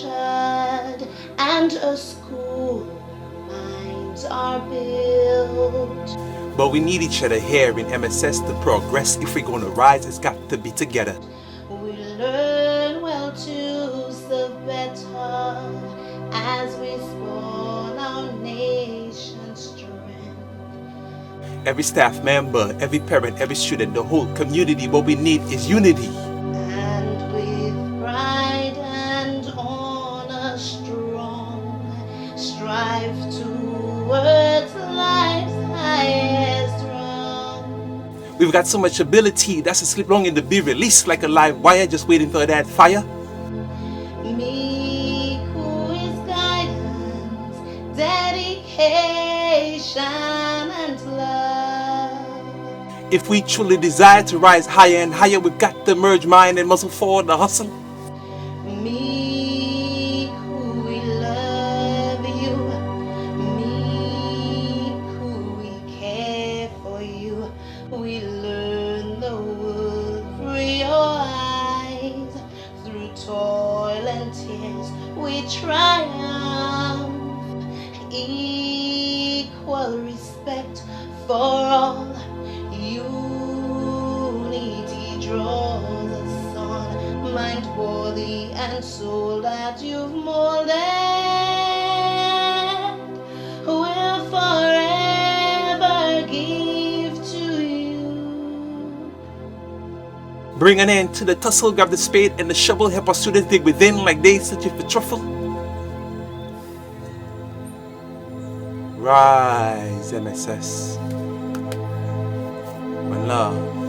nurtured and a school minds are built. But we need each other here in MSS to progress. If we're gonna rise, it's got to be together. We learn well to serve better as we spawn our nation's strength. Every staff member, every parent, every student, the whole community, what we need is unity. And with pride and honor strong, strive towards life's highest rung. We've got so much ability that's asleep longing to be released like a live wire, just waiting for that fire. Micoud is guidance, dedication, and love. If we truly desire to rise higher and higher, we've got to merge mind and muscle forward the hustle. Micoud, we love you. Micoud, we care for you. We learn the world through your eyes. Through toil and tears, we triumph. Equal respect for all. Unity draws us on. Mind, body, and soul that you've molded will forever give to you. Bring an end to the tussle, grab the spade and the shovel, help our students dig within like they searching for truffle. Rise, MSS. One love.